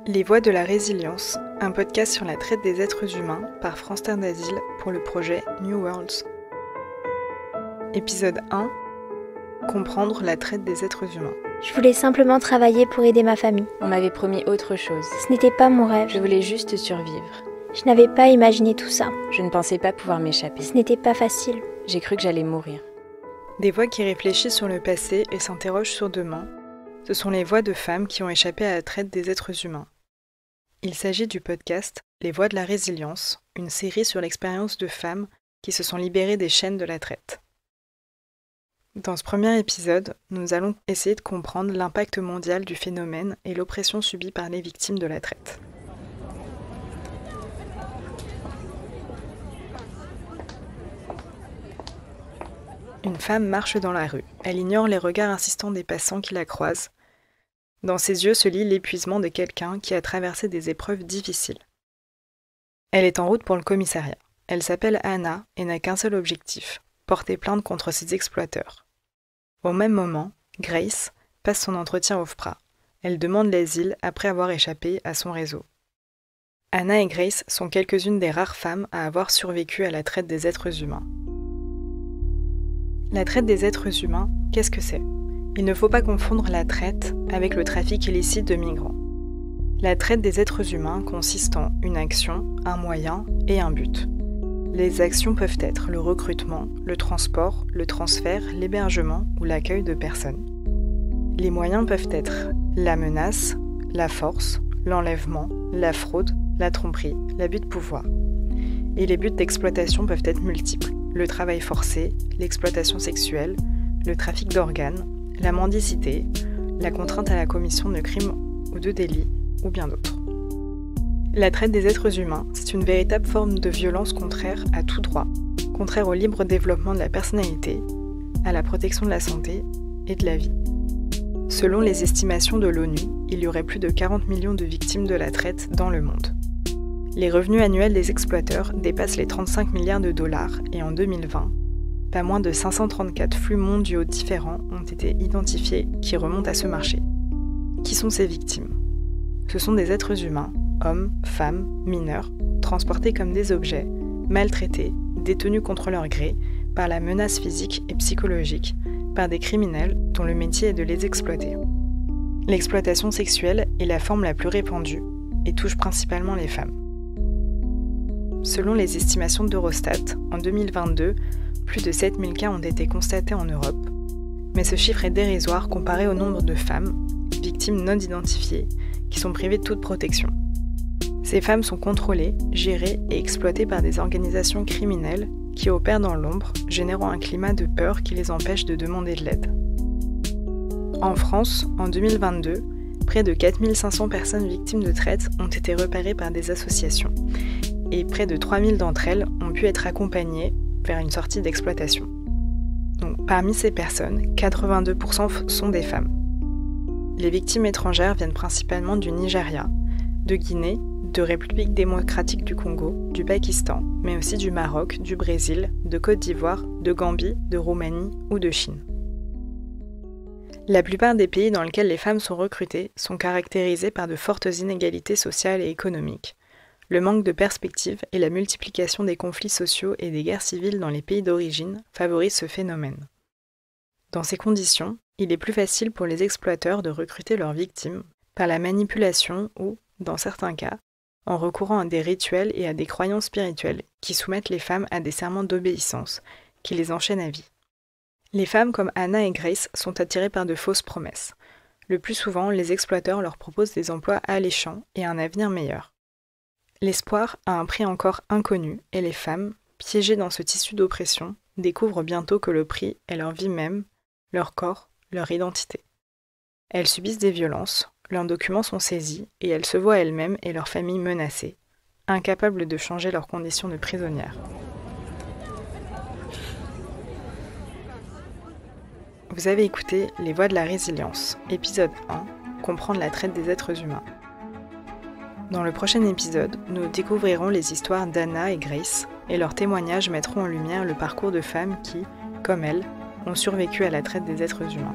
Les Voix de la Résilience, un podcast sur la traite des êtres humains par France Terre d'Asile pour le projet New Worlds. Épisode 1. Comprendre la traite des êtres humains. Je voulais simplement travailler pour aider ma famille. On m'avait promis autre chose. Ce n'était pas mon rêve. Je voulais juste survivre. Je n'avais pas imaginé tout ça. Je ne pensais pas pouvoir m'échapper. Ce n'était pas facile. J'ai cru que j'allais mourir. Des voix qui réfléchissent sur le passé et s'interrogent sur demain, ce sont les voix de femmes qui ont échappé à la traite des êtres humains. Il s'agit du podcast Les Voix de la Résilience, une série sur l'expérience de femmes qui se sont libérées des chaînes de la traite. Dans ce premier épisode, nous allons essayer de comprendre l'impact mondial du phénomène et l'oppression subie par les victimes de la traite. Une femme marche dans la rue. Elle ignore les regards insistants des passants qui la croisent. Dans ses yeux se lit l'épuisement de quelqu'un qui a traversé des épreuves difficiles. Elle est en route pour le commissariat. Elle s'appelle Anna et n'a qu'un seul objectif, porter plainte contre ses exploiteurs. Au même moment, Grace passe son entretien au FPRA. Elle demande l'asile après avoir échappé à son réseau. Anna et Grace sont quelques-unes des rares femmes à avoir survécu à la traite des êtres humains. La traite des êtres humains, qu'est-ce que c'est ? Il ne faut pas confondre la traite avec le trafic illicite de migrants. La traite des êtres humains consiste en une action, un moyen et un but. Les actions peuvent être le recrutement, le transport, le transfert, l'hébergement ou l'accueil de personnes. Les moyens peuvent être la menace, la force, l'enlèvement, la fraude, la tromperie, l'abus de pouvoir. Et les buts d'exploitation peuvent être multiples. Le travail forcé, l'exploitation sexuelle, le trafic d'organes, la mendicité, la contrainte à la commission de crimes ou de délits, ou bien d'autres. La traite des êtres humains, c'est une véritable forme de violence contraire à tout droit, contraire au libre développement de la personnalité, à la protection de la santé et de la vie. Selon les estimations de l'ONU, il y aurait plus de 40 millions de victimes de la traite dans le monde. Les revenus annuels des exploiteurs dépassent les 35 milliards de dollars et en 2020, pas moins de 534 flux mondiaux différents ont été identifiés qui remontent à ce marché. Qui sont ces victimes ? Ce sont des êtres humains, hommes, femmes, mineurs, transportés comme des objets, maltraités, détenus contre leur gré, par la menace physique et psychologique, par des criminels dont le métier est de les exploiter. L'exploitation sexuelle est la forme la plus répandue et touche principalement les femmes. Selon les estimations d'Eurostat, en 2022, plus de 7000 cas ont été constatés en Europe, mais ce chiffre est dérisoire comparé au nombre de femmes, victimes non identifiées, qui sont privées de toute protection. Ces femmes sont contrôlées, gérées et exploitées par des organisations criminelles qui opèrent dans l'ombre, générant un climat de peur qui les empêche de demander de l'aide. En France, en 2022, près de 4500 personnes victimes de traite ont été repérées par des associations, et près de 3000 d'entre elles ont pu être accompagnées vers une sortie d'exploitation. Donc, parmi ces personnes, 82% sont des femmes. Les victimes étrangères viennent principalement du Nigeria, de Guinée, de République démocratique du Congo, du Pakistan, mais aussi du Maroc, du Brésil, de Côte d'Ivoire, de Gambie, de Roumanie ou de Chine. La plupart des pays dans lesquels les femmes sont recrutées sont caractérisés par de fortes inégalités sociales et économiques. Le manque de perspective et la multiplication des conflits sociaux et des guerres civiles dans les pays d'origine favorisent ce phénomène. Dans ces conditions, il est plus facile pour les exploiteurs de recruter leurs victimes par la manipulation ou, dans certains cas, en recourant à des rituels et à des croyances spirituelles qui soumettent les femmes à des serments d'obéissance, qui les enchaînent à vie. Les femmes comme Anna et Grace sont attirées par de fausses promesses. Le plus souvent, les exploiteurs leur proposent des emplois alléchants et un avenir meilleur. L'espoir a un prix encore inconnu et les femmes, piégées dans ce tissu d'oppression, découvrent bientôt que le prix est leur vie même, leur corps, leur identité. Elles subissent des violences, leurs documents sont saisis et elles se voient elles-mêmes et leurs familles menacées, incapables de changer leurs conditions de prisonnières. Vous avez écouté Les Voix de la Résilience, épisode 1, Comprendre la traite des êtres humains. Dans le prochain épisode, nous découvrirons les histoires d'Anna et Grace, et leurs témoignages mettront en lumière le parcours de femmes qui, comme elles, ont survécu à la traite des êtres humains.